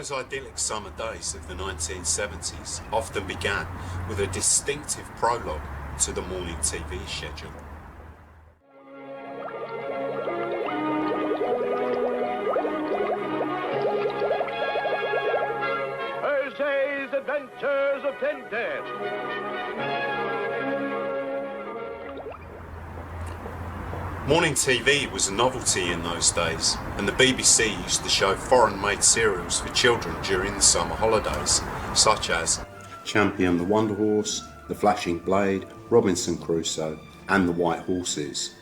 Those idyllic summer days of the 1970s often began with a distinctive prologue to the morning TV schedule. Herge's Adventures of Tintin. Morning TV was a novelty in those days, and the BBC used to show foreign-made serials for children during the summer holidays, such as Champion the Wonder Horse, The Flashing Blade, Robinson Crusoe, and The White Horses.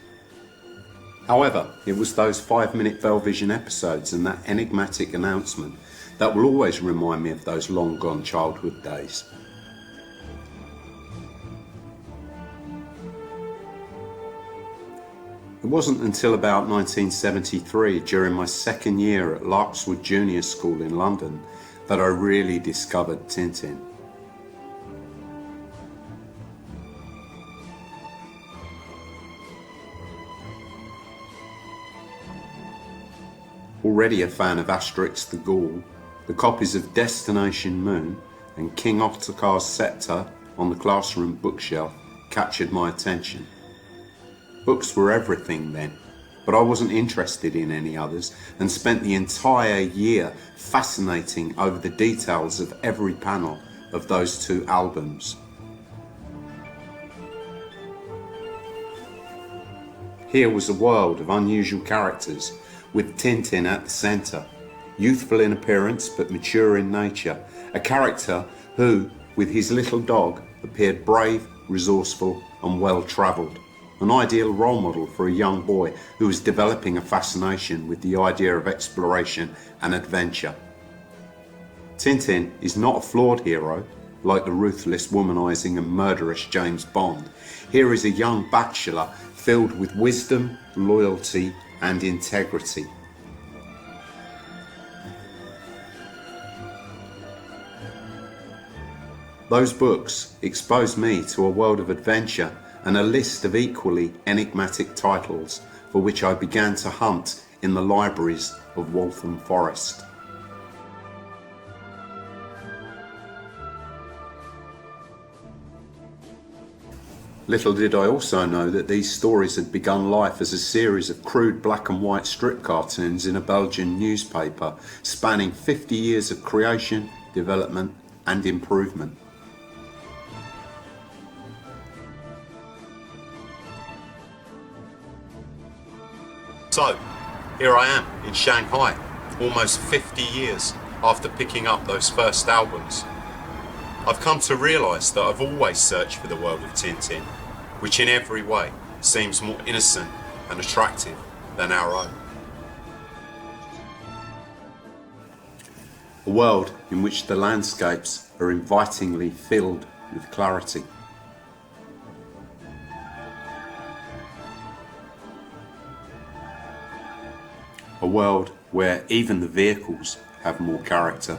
However, it was those 5-minute Bell Vision episodes and that enigmatic announcement that will always remind me of those long-gone childhood days. It wasn't until about 1973, during my second year at Larkswood Junior School in London, that I really discovered Tintin. Already a fan of Asterix the Gaul, the copies of Destination Moon and King Ottokar's Scepter on the classroom bookshelf captured my attention. Books were everything then, but I wasn't interested in any others and spent the entire year fascinating over the details of every panel of those two albums. Here was a world of unusual characters, with Tintin at the centre, youthful in appearance but mature in nature, a character who, with his little dog, appeared brave, resourceful and well-travelled. An ideal role model for a young boy who was developing a fascination with the idea of exploration and adventure. Tintin is not a flawed hero, like the ruthless, womanising and murderous James Bond. Here is a young bachelor filled with wisdom, loyalty and integrity. Those books exposed me to a world of adventure and a list of equally enigmatic titles for which I began to hunt in the libraries of Waltham Forest. Little did I also know that these stories had begun life as a series of crude black and white strip cartoons in a Belgian newspaper, spanning 50 years of creation, development and improvement. So, here I am in Shanghai, almost 50 years after picking up those first albums. I've come to realise that I've always searched for the world of Tintin, which in every way seems more innocent and attractive than our own. A world in which the landscapes are invitingly filled with clarity. A world where even the vehicles have more character,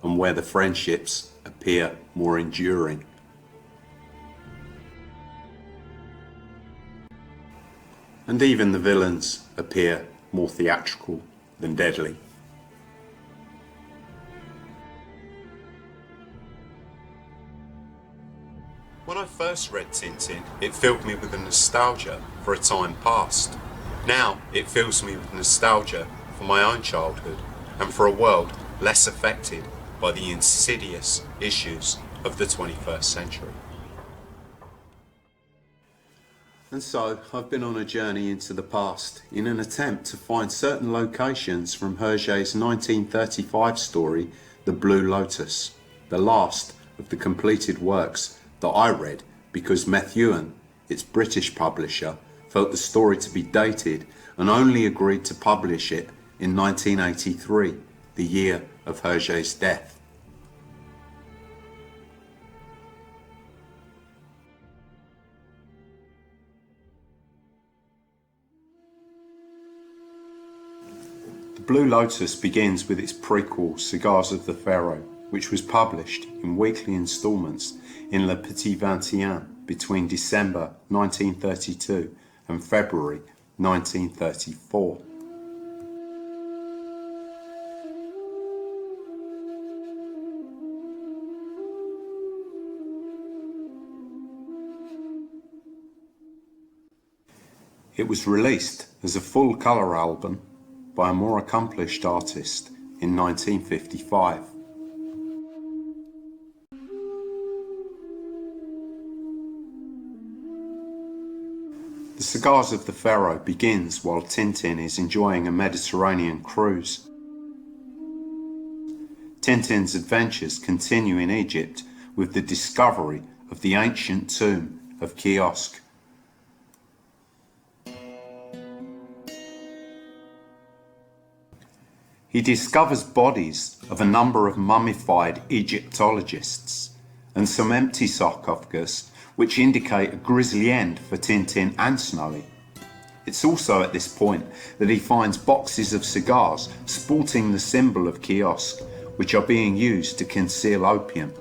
and where the friendships appear more enduring. And even the villains appear more theatrical than deadly. When I first read Tintin, it filled me with a nostalgia for a time past. Now it fills me with nostalgia for my own childhood and for a world less affected by the insidious issues of the 21st century. And so I've been on a journey into the past in an attempt to find certain locations from Herge's 1935 story, The Blue Lotus, the last of the completed works that I read because Methuen, its British publisher, felt the story to be dated and only agreed to publish it in 1983, the year of Herge's death. The Blue Lotus begins with its prequel, Cigars of the Pharaoh, which was published in weekly instalments in Le Petit 21 between December 1932 and February 1934. It was released as a full-colour album by a more accomplished artist in 1955. The Cigars of the Pharaoh begins while Tintin is enjoying a Mediterranean cruise. Tintin's adventures continue in Egypt with the discovery of the ancient tomb of Kiosk. He discovers bodies of a number of mummified Egyptologists and some empty sarcophagus which indicate a grisly end for Tintin and Snowy. It's also at this point that he finds boxes of cigars sporting the symbol of Kiosk, which are being used to conceal opium.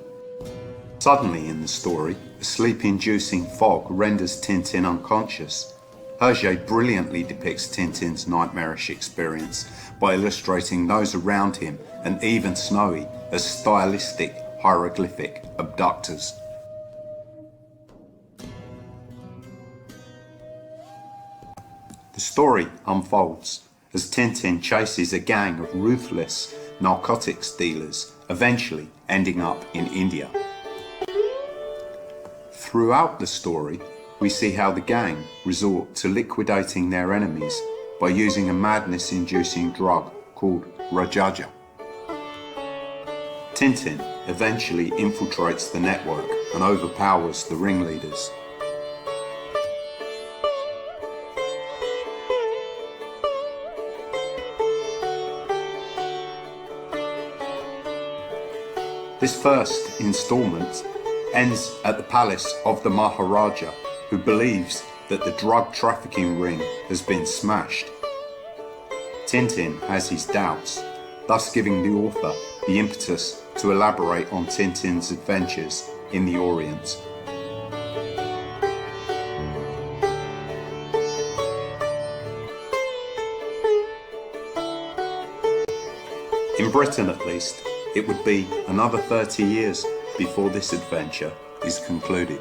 Suddenly in the story, a sleep-inducing fog renders Tintin unconscious. Herge brilliantly depicts Tintin's nightmarish experience by illustrating those around him and even Snowy as stylistic hieroglyphic abductors. The story unfolds as Tintin chases a gang of ruthless narcotics dealers, eventually ending up in India. Throughout the story, we see how the gang resort to liquidating their enemies by using a madness-inducing drug called Rajaja. Tintin eventually infiltrates the network and overpowers the ringleaders. This first installment ends at the palace of the Maharaja, who believes that the drug trafficking ring has been smashed. Tintin has his doubts, thus giving the author the impetus to elaborate on Tintin's adventures in the Orient. In Britain at least, it would be another 30 years before this adventure is concluded.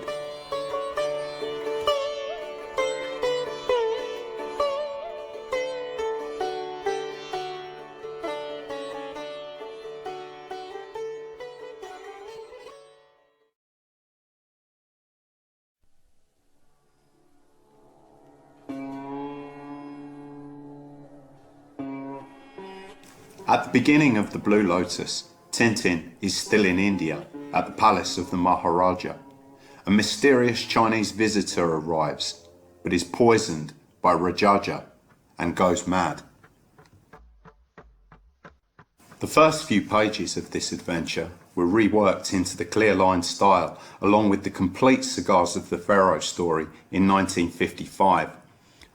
At the beginning of the Blue Lotus, Tintin is still in India at the palace of the Maharaja. A mysterious Chinese visitor arrives, but is poisoned by Rajaja and goes mad. The first few pages of this adventure were reworked into the clear line style along with the complete Cigars of the Pharaoh story in 1955.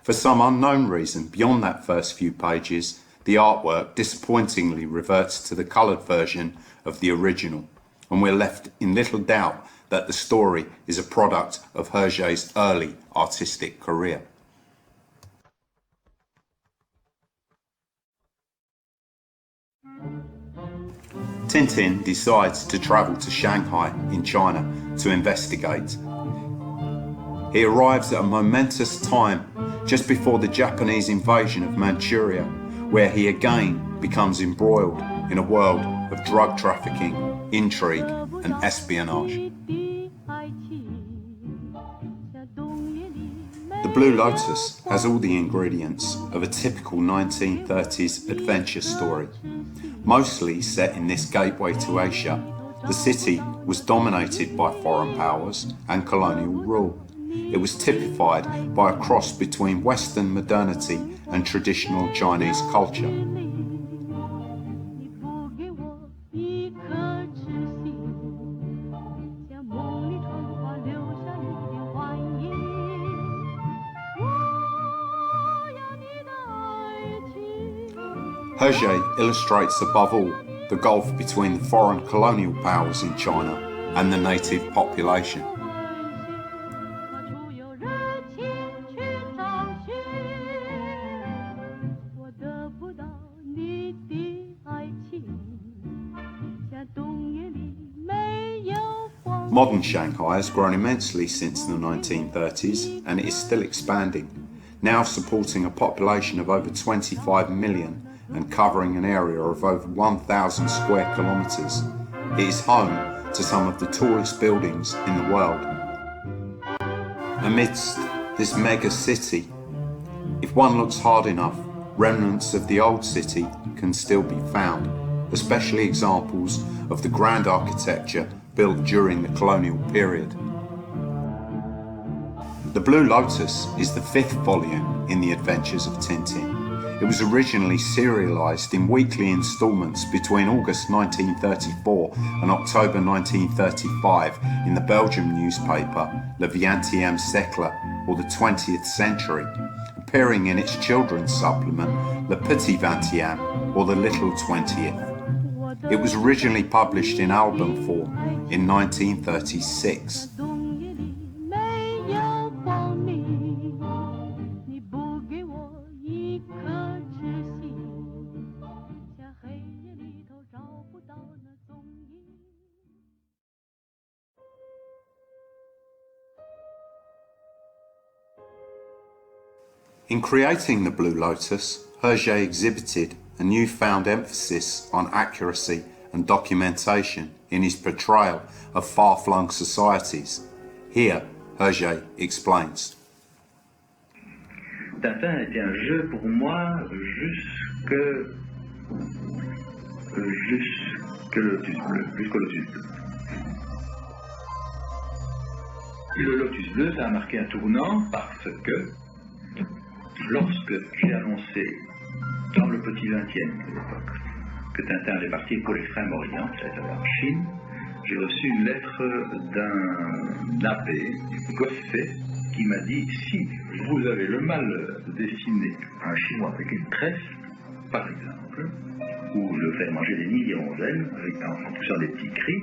For some unknown reason, beyond that first few pages, the artwork disappointingly reverts to the coloured version of the original, and we're left in little doubt that the story is a product of Herge's early artistic career. Tintin decides to travel to Shanghai in China to investigate. He arrives at a momentous time just before the Japanese invasion of Manchuria, where he again becomes embroiled in a world of drug trafficking, intrigue and espionage. The Blue Lotus has all the ingredients of a typical 1930s adventure story. Mostly set in this gateway to Asia, the city was dominated by foreign powers and colonial rule. It was typified by a cross between Western modernity and traditional Chinese culture. Herge illustrates above all the gulf between the foreign colonial powers in China and the native population. Modern Shanghai has grown immensely since the 1930s and it is still expanding. now supporting a population of over 25 million and covering an area of over 1,000 square kilometres. It is home to some of the tallest buildings in the world. Amidst this mega city, if one looks hard enough, remnants of the old city can still be found, especially examples of the grand architecture built during the colonial period. The Blue Lotus is the 5th volume in the adventures of Tintin. It was originally serialised in weekly instalments between August 1934 and October 1935 in the Belgian newspaper Le 20e siècle, or the 20th century, appearing in its children's supplement Le Petit 20e, or the Little 20th. It was originally published in album form in 1936. In creating the Blue Lotus, Herge exhibited a newfound emphasis on accuracy and documentation in his portrayal of far-flung societies. Here, Herge explains. Tintin a été un jeu pour moi jusqu'au Lotus Bleu. Et le Lotus Bleu, ça a marqué un tournant parce que lorsque j'ai annoncé dans le petit 20e de l'époque que Tintin allait partir pour l'extrême-orient, c'est-à-dire en Chine, j'ai reçu une lettre d'un abbé gospé qui m'a dit: si vous avez le mal de dessiner un chinois avec une tresse, par exemple, ou le faire manger des nids d'hirondelles en poussant des petits cris,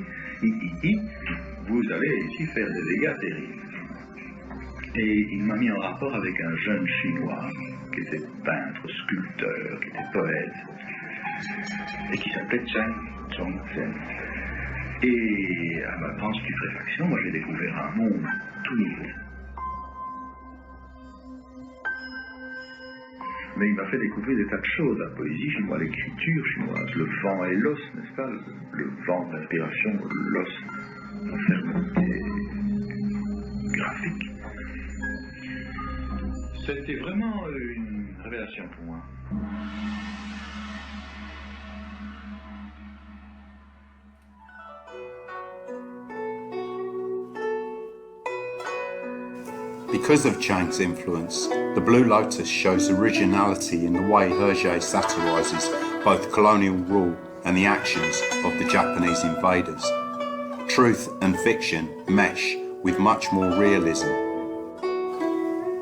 vous allez ici faire des dégâts terribles. Et il m'a mis en rapport avec un jeune chinois qui était peintre, sculpteur, qui était poète, et qui s'appelait Chang Chongzhen. Et à ma grande stupéfaction, moi j'ai découvert un monde tout nouveau. Mais il m'a fait découvrir des tas de choses, la poésie chinoise, l'écriture chinoise, le vent et l'os, n'est-ce pas? Le vent d'inspiration, l'os, la fermeté graphique. C'était vraiment une révélation pour moi. Because of Chang's influence, the Blue Lotus shows originality in the way Herge satirises both colonial rule and the actions of the Japanese invaders. Truth and fiction mesh with much more realism.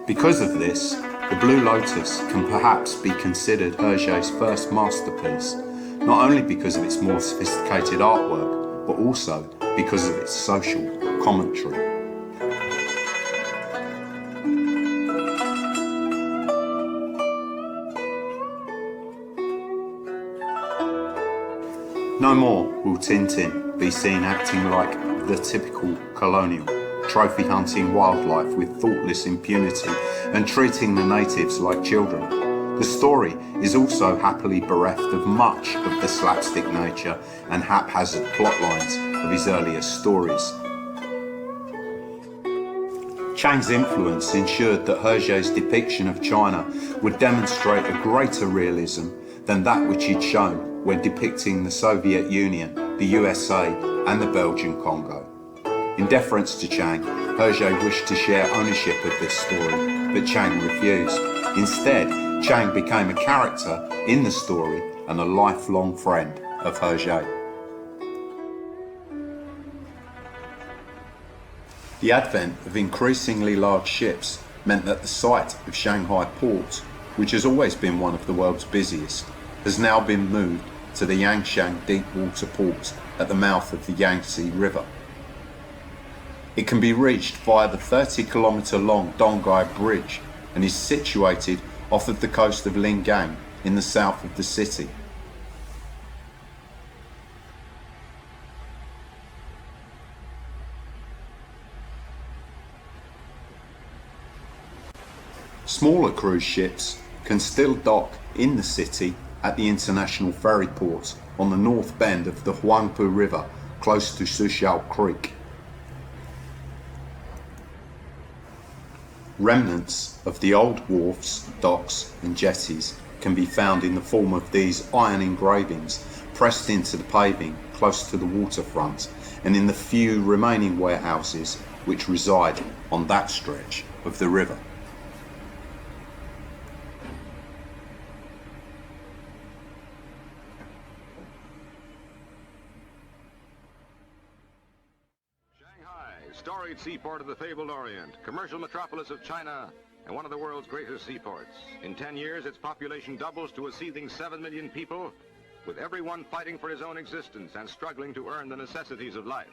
Because of this, the Blue Lotus can perhaps be considered Herge's first masterpiece, not only because of its more sophisticated artwork, but also because of its social commentary. No more will Tintin be seen acting like the typical colonial, trophy-hunting wildlife with thoughtless impunity and treating the natives like children. The story is also happily bereft of much of the slapstick nature and haphazard plotlines of his earlier stories. Chang's influence ensured that Herge's depiction of China would demonstrate a greater realism than that which he'd shown when depicting the Soviet Union, the USA and the Belgian Congo. In deference to Chang, Herge wished to share ownership of this story, but Chang refused. Instead, Chang became a character in the story and a lifelong friend of Herge. The advent of increasingly large ships meant that the site of Shanghai port, which has always been one of the world's busiest, has now been moved to the Yangshan deep water port at the mouth of the Yangtze River. It can be reached via the 30-kilometre long Donghai Bridge and is situated off of the coast of Lingang in the south of the city. Smaller cruise ships can still dock in the city at the international ferry port on the north bend of the Huangpu River, close to Suxiao Creek. Remnants of the old wharfs, docks and jetties can be found in the form of these iron engravings pressed into the paving close to the waterfront, and in the few remaining warehouses which reside on that stretch of the river. Shanghai, storied seaport of the fabled Orient, commercial metropolis of China, and one of the world's greatest seaports. In 10 years, its population doubles to a seething 7 million people, with everyone fighting for his own existence and struggling to earn the necessities of life.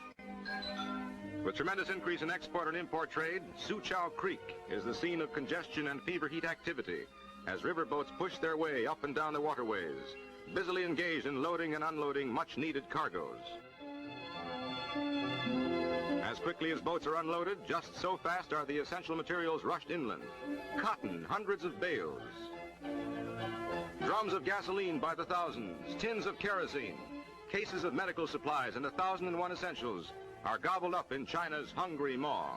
With tremendous increase in export and import trade, Suxiao Creek is the scene of congestion and fever heat activity as riverboats push their way up and down the waterways, busily engaged in loading and unloading much-needed cargoes. As quickly as boats are unloaded, just so fast are the essential materials rushed inland. Cotton, hundreds of bales. Drums of gasoline by the thousands, tins of kerosene, cases of medical supplies, and 1,001 essentials are gobbled up in China's hungry maw.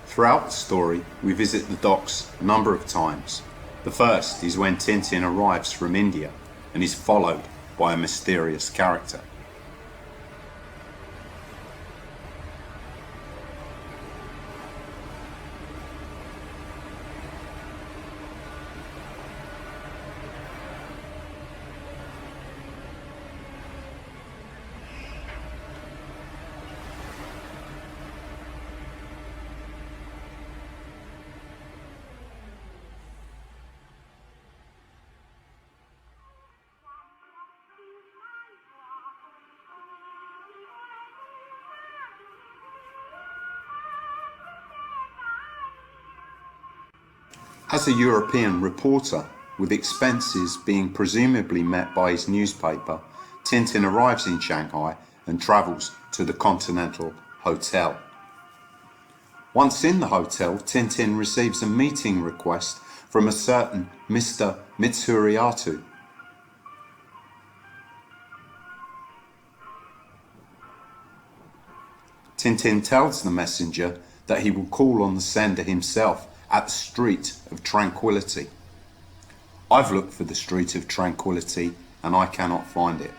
Throughout the story, we visit the docks a number of times. The first is when Tintin arrives from India and is followed by a mysterious character. As a European reporter, with expenses being presumably met by his newspaper, Tintin arrives in Shanghai and travels to the Continental Hotel. Once in the hotel, Tintin receives a meeting request from a certain Mr. Mitsuriatu. Tintin tells the messenger that he will call on the sender himself at the Street of Tranquility. I've looked for the Street of Tranquility and I cannot find it.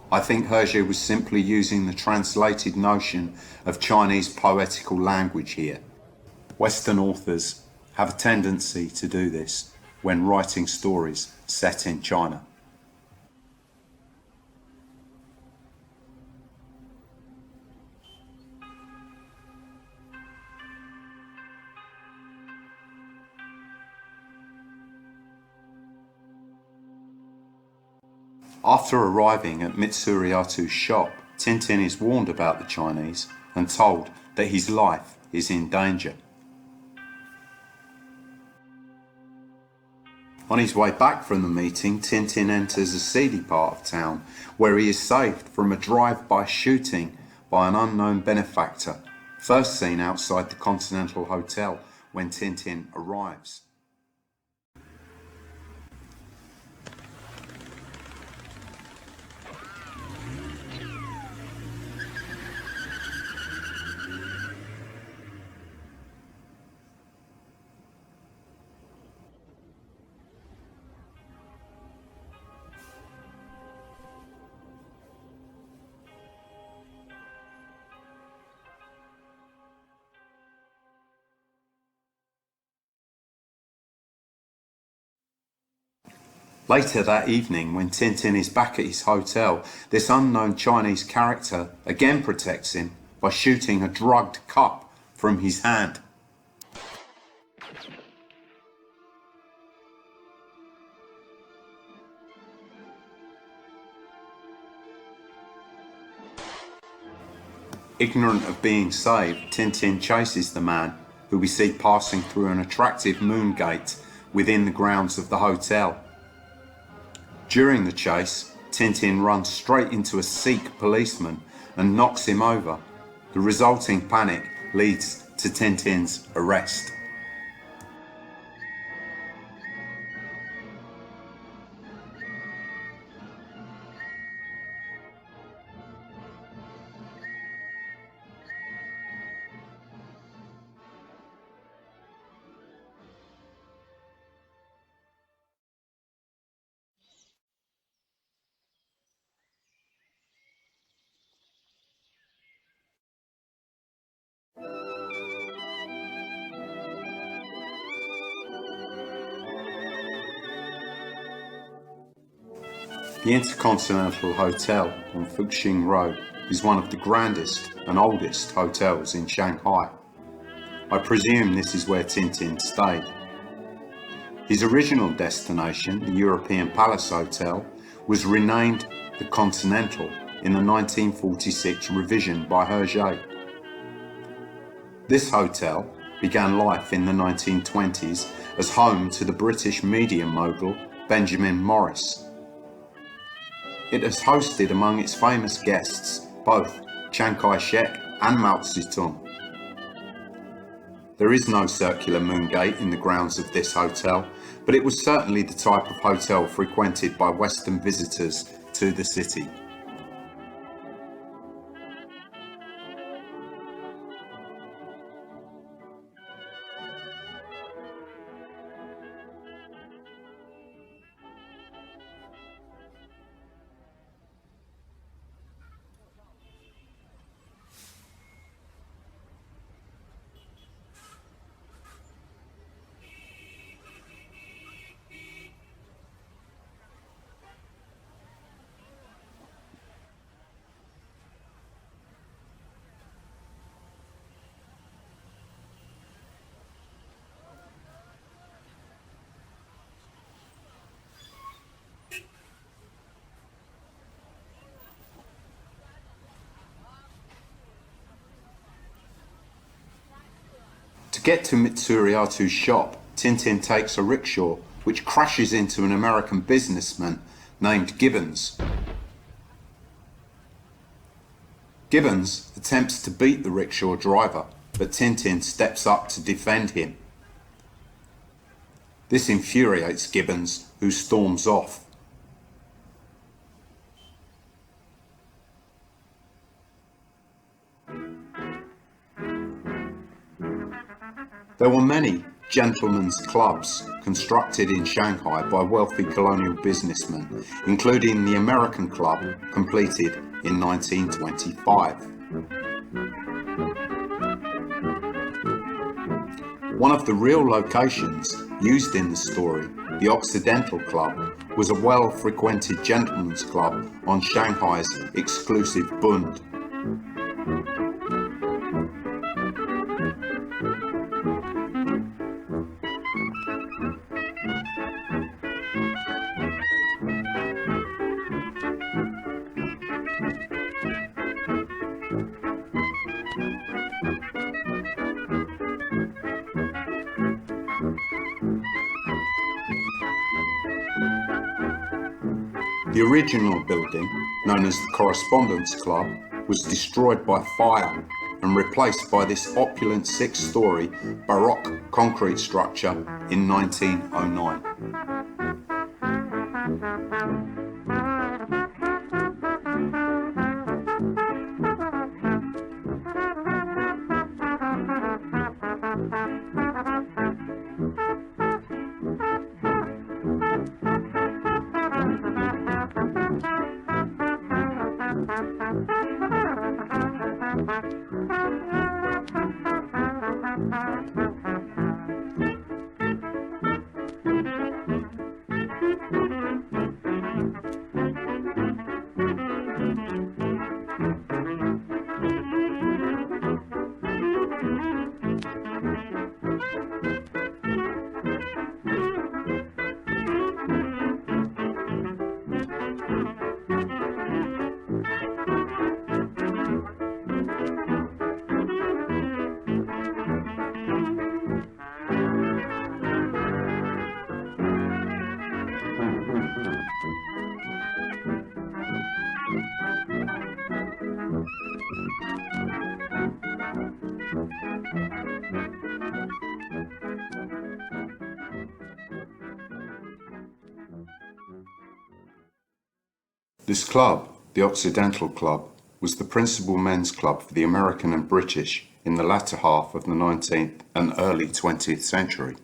I think Herge was simply using the translated notion of Chinese poetical language here. Western authors have a tendency to do this when writing stories set in China. After arriving at Mitsuriatu's shop, Tintin is warned about the Chinese and told that his life is in danger. On his way back from the meeting, Tintin enters a seedy part of town where he is saved from a drive-by shooting by an unknown benefactor, first seen outside the Continental Hotel when Tintin arrives. Later that evening, when Tintin is back at his hotel, this unknown Chinese character again protects him by shooting a drugged cup from his hand. Ignorant of being saved, Tintin chases the man, who we see passing through an attractive moon gate within the grounds of the hotel. During the chase, Tintin runs straight into a Sikh policeman and knocks him over. The resulting panic leads to Tintin's arrest. The Intercontinental Hotel on Fuxing Road is one of the grandest and oldest hotels in Shanghai. I presume this is where Tintin stayed. His original destination, the European Palace Hotel, was renamed the Continental in the 1946 revision by Herge. This hotel began life in the 1920s as home to the British media mogul Benjamin Morris. It has hosted among its famous guests both Chiang Kai-shek and Mao Zedong. There is no circular moon gate in the grounds of this hotel, but it was certainly the type of hotel frequented by Western visitors to the city. To get to Mitsuriatu's shop, Tintin takes a rickshaw which crashes into an American businessman named Gibbons. Gibbons attempts to beat the rickshaw driver, but Tintin steps up to defend him. This infuriates Gibbons, who storms off. There were many gentlemen's clubs constructed in Shanghai by wealthy colonial businessmen, including the American Club, completed in 1925. One of the real locations used in the story, the Occidental Club, was a well-frequented gentlemen's club on Shanghai's exclusive Bund. The original building, known as the Correspondence Club, was destroyed by fire and replaced by this opulent six-story Baroque concrete structure in 1909. This club, the Occidental Club, was the principal men's club for the American and British in the latter half of the 19th and early 20th century.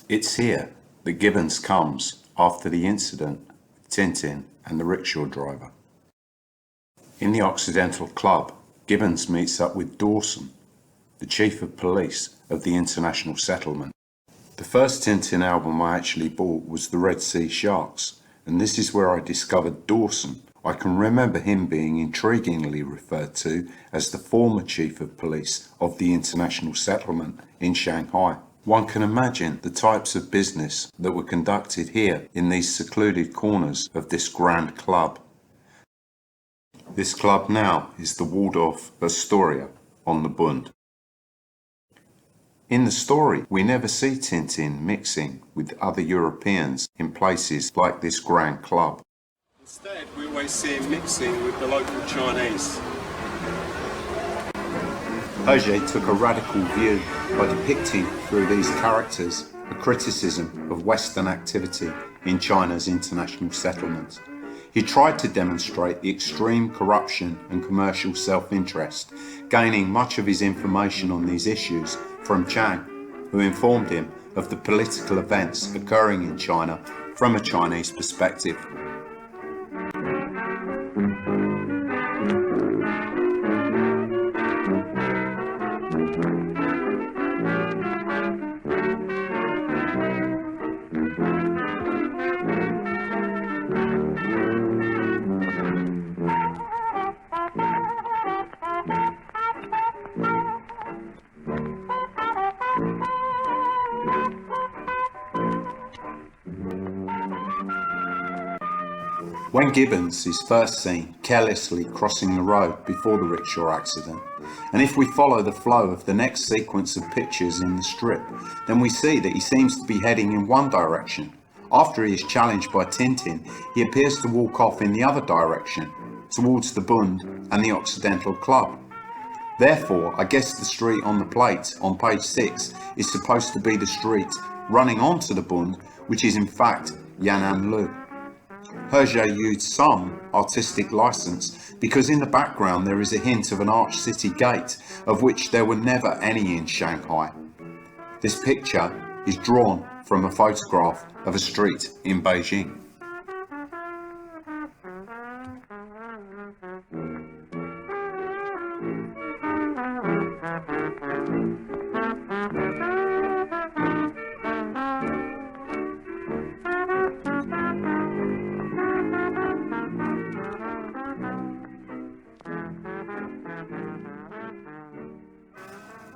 It's here that Gibbons comes after the incident with Tintin and the rickshaw driver. In the Occidental Club, Gibbons meets up with Dawson, the chief of police of the international settlement. The first Tintin album I actually bought was The Red Sea Sharks, and this is where I discovered Dawson. I can remember him being intriguingly referred to as the former chief of police of the international settlement in Shanghai. One can imagine the types of business that were conducted here in these secluded corners of this grand club. This club now is the Waldorf Astoria on the Bund. In the story, we never see Tintin mixing with other Europeans in places like this grand club. Instead, we always see him mixing with the local Chinese. Herge took a radical view by depicting through these characters a criticism of Western activity in China's international settlements. He tried to demonstrate the extreme corruption and commercial self-interest, gaining much of his information on these issues from Chang, who informed him of the political events occurring in China from a Chinese perspective. When Gibbons is first seen carelessly crossing the road before the rickshaw accident, and if we follow the flow of the next sequence of pictures in the strip, then we see that he seems to be heading in one direction. After he is challenged by Tintin, he appears to walk off in the other direction, towards the Bund and the Occidental Club. Therefore, I guess the street on the plate on page 6 is supposed to be the street running onto the Bund, which is in fact Yan'anlu. Herge used some artistic license because in the background there is a hint of an arched city gate, of which there were never any in Shanghai. This picture is drawn from a photograph of a street in Beijing.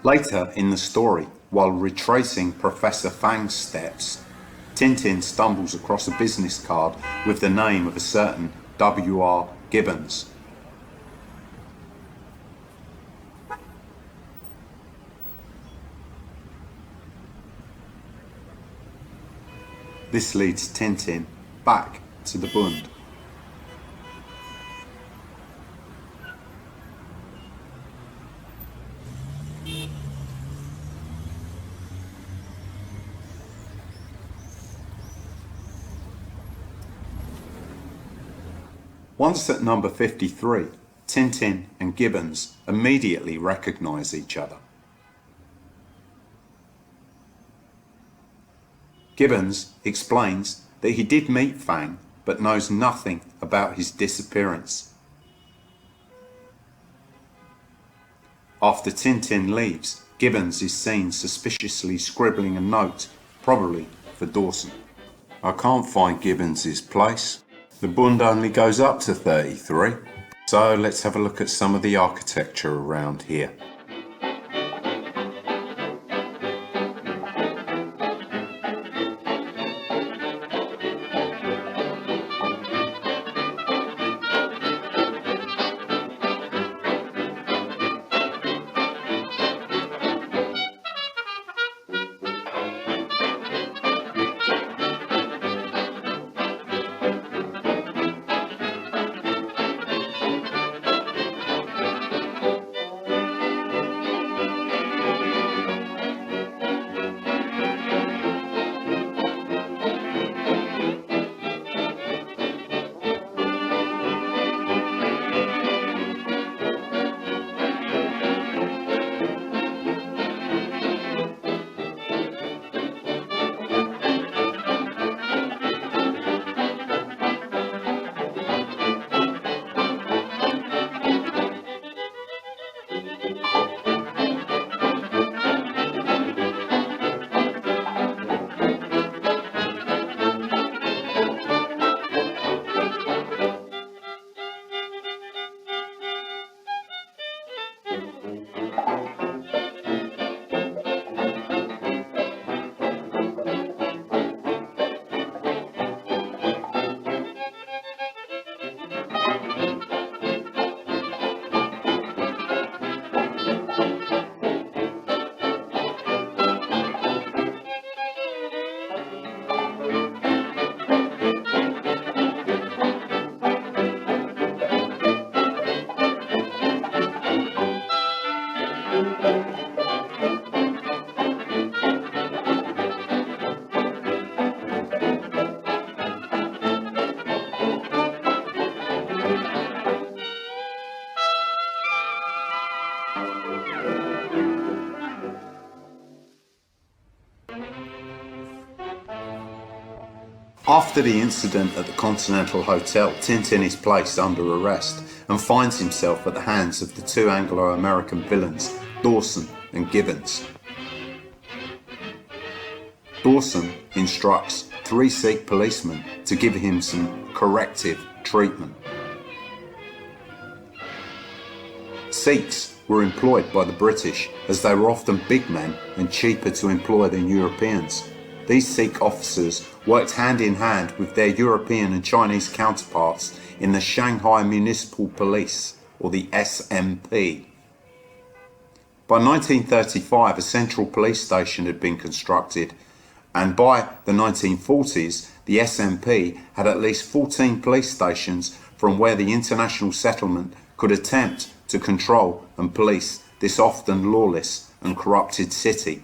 Later in the story, while retracing Professor Fang's steps, Tintin stumbles across a business card with the name of a certain W.R. Gibbons. This leads Tintin back to the Bund. Once at number 53, Tintin and Gibbons immediately recognise each other. Gibbons explains that he did meet Fang but knows nothing about his disappearance. After Tintin leaves, Gibbons is seen suspiciously scribbling a note, probably for Dawson. I can't find Gibbons's place. The Bund only goes up to 33, so let's have a look at some of the architecture around here. After the incident at the Continental Hotel, Tintin is placed under arrest and finds himself at the hands of the two Anglo-American villains, Dawson and Gibbons. Dawson instructs 3 Sikh policemen to give him some corrective treatment. Sikhs were employed by the British as they were often big men and cheaper to employ than Europeans. These Sikh officers worked hand in hand with their European and Chinese counterparts in the Shanghai Municipal Police, or the SMP. By 1935, a central police station had been constructed, and by the 1940s, the SMP had at least 14 police stations from where the international settlement could attempt to control and police this often lawless and corrupted city.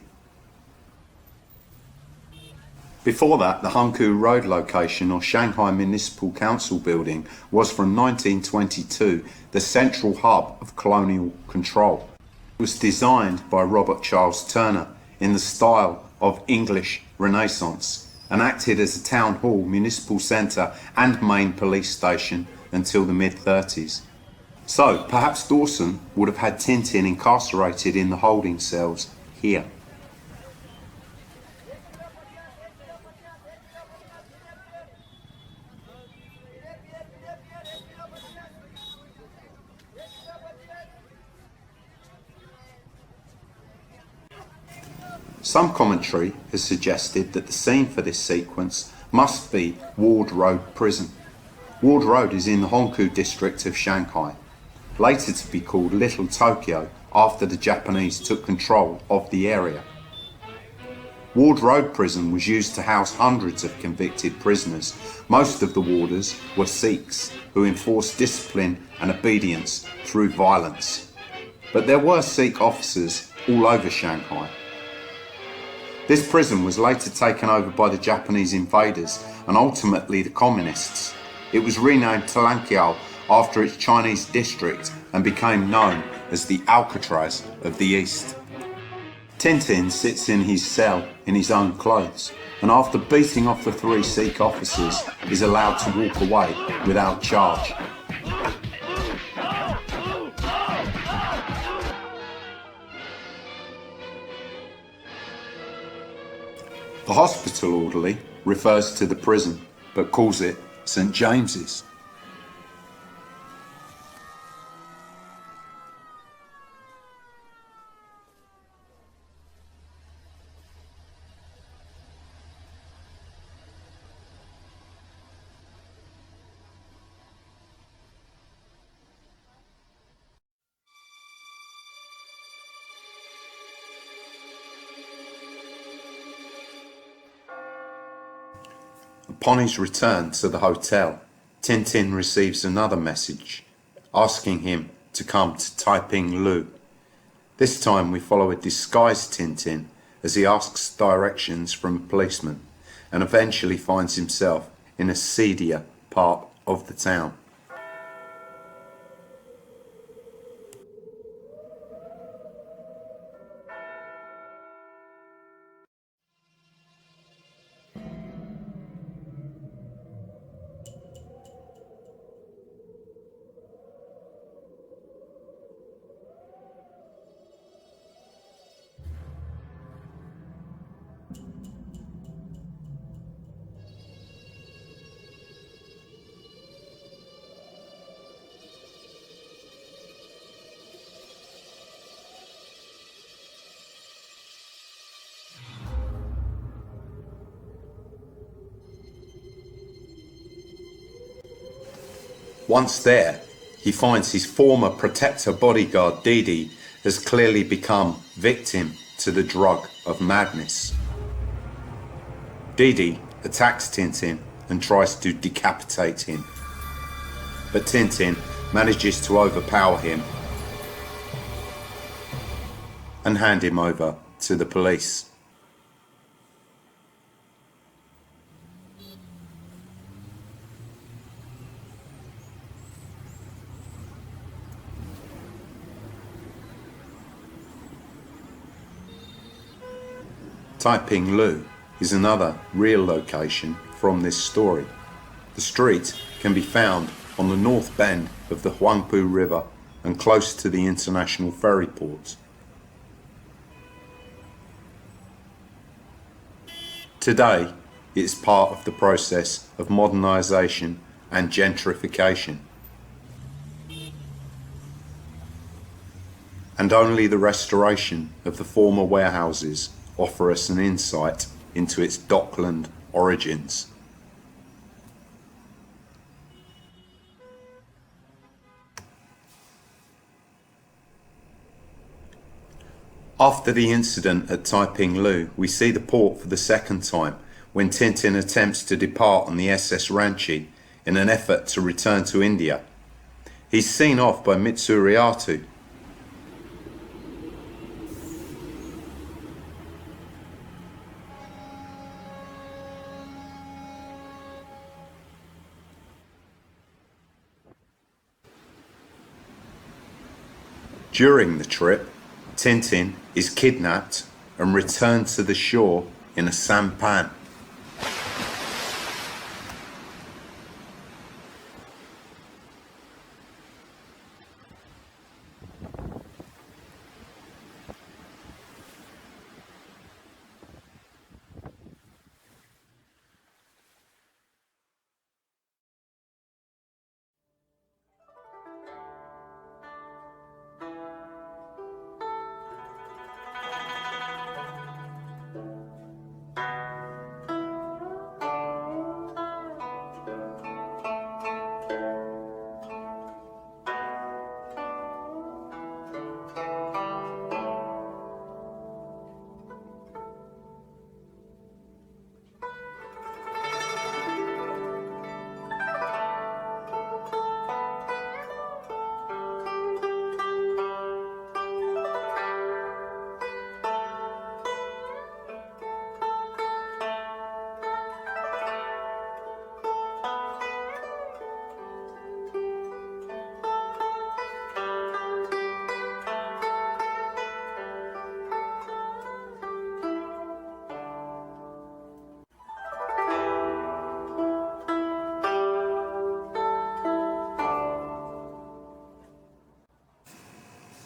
Before that, the Hangzhou Road location or Shanghai Municipal Council building was from 1922 the central hub of colonial control. It was designed by Robert Charles Turner in the style of English Renaissance and acted as a town hall, municipal centre and main police station until the mid-30s. So perhaps Dawson would have had Tintin incarcerated in the holding cells here. Some commentary has suggested that the scene for this sequence must be Ward Road Prison. Ward Road is in the Hangzhou district of Shanghai, later to be called Little Tokyo after the Japanese took control of the area. Ward Road Prison was used to house hundreds of convicted prisoners. Most of the warders were Sikhs who enforced discipline and obedience through violence. But there were Sikh officers all over Shanghai. This prison was later taken over by the Japanese invaders and ultimately the communists. It was renamed Talankiao after its Chinese district and became known as the Alcatraz of the East. Tintin sits in his cell in his own clothes and after beating off the 3 Sikh officers is allowed to walk away without charge. The hospital orderly refers to the prison but calls it St. James's. Upon his return to the hotel, Tintin receives another message asking him to come to Taiping Lu. This time we follow a disguised Tintin as he asks directions from a policeman and eventually finds himself in a seedier part of the town. Once there, he finds his former protector bodyguard Didi has clearly become victim to the drug of madness. Didi attacks Tintin and tries to decapitate him, but Tintin manages to overpower him and hand him over to the police. Taiping Lu is another real location from this story. The street can be found on the north bend of the Huangpu River and close to the international ferry port. Today, it is part of the process of modernisation and gentrification. And only the restoration of the former warehouses offer us an insight into its dockland origins. After the incident at Taiping Lu, we see the port for the second time when Tintin attempts to depart on the SS Ranchi in an effort to return to India. He's seen off by Mitsuriatu. During the trip, Tintin is kidnapped and returned to the shore in a sampan.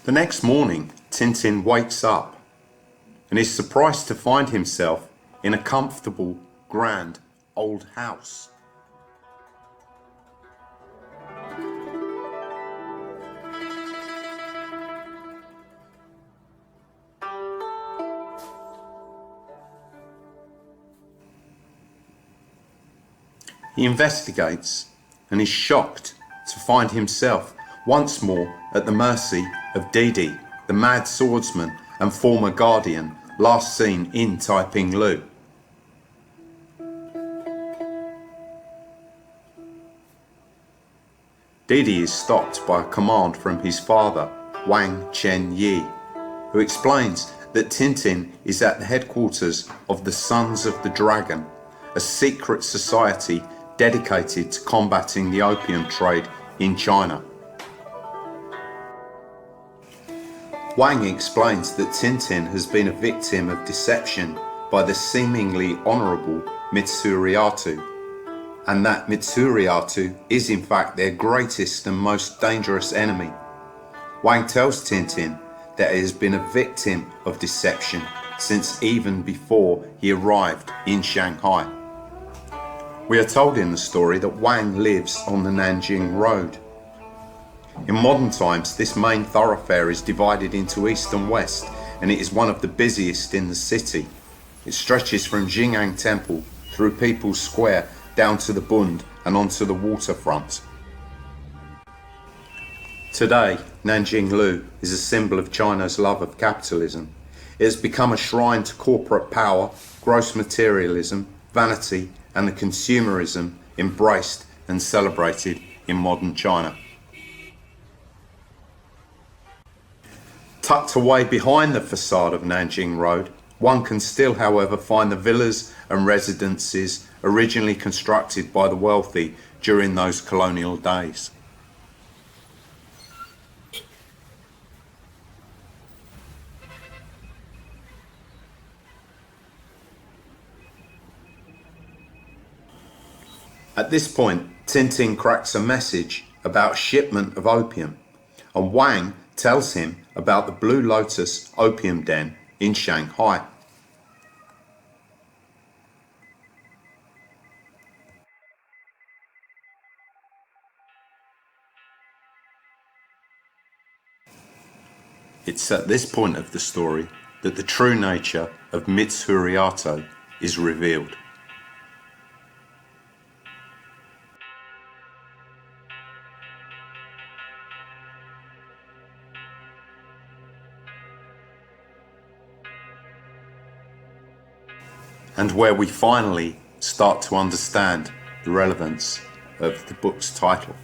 The next morning, Tintin wakes up and is surprised to find himself in a comfortable, grand, old house. He investigates and is shocked to find himself once more at the mercy of Didi, the mad swordsman and former guardian last seen in Taiping Lu. Didi is stopped by a command from his father, Wang Chen Yi, who explains that Tintin is at the headquarters of the Sons of the Dragon, a secret society dedicated to combating the opium trade in China. Wang explains that Tintin has been a victim of deception by the seemingly honourable Mitsuriatu, and that Mitsuriatu is in fact their greatest and most dangerous enemy. Wang tells Tintin that he has been a victim of deception since even before he arrived in Shanghai. We are told in the story that Wang lives on the Nanjing Road. In modern times, this main thoroughfare is divided into east and west, and it is one of the busiest in the city. It stretches from Jing'an Temple through People's Square down to the Bund and onto the waterfront. Today, Nanjing Lu is a symbol of China's love of capitalism. It has become a shrine to corporate power, gross materialism, vanity, and the consumerism embraced and celebrated in modern China. Tucked away behind the facade of Nanjing Road, one can still, however, find the villas and residences originally constructed by the wealthy during those colonial days. At this point, Tintin cracks a message about shipment of opium, and Wang tells him about the Blue Lotus opium den in Shanghai. It's at this point of the story that the true nature of Mitsuriato is revealed. And where we finally start to understand the relevance of the book's title.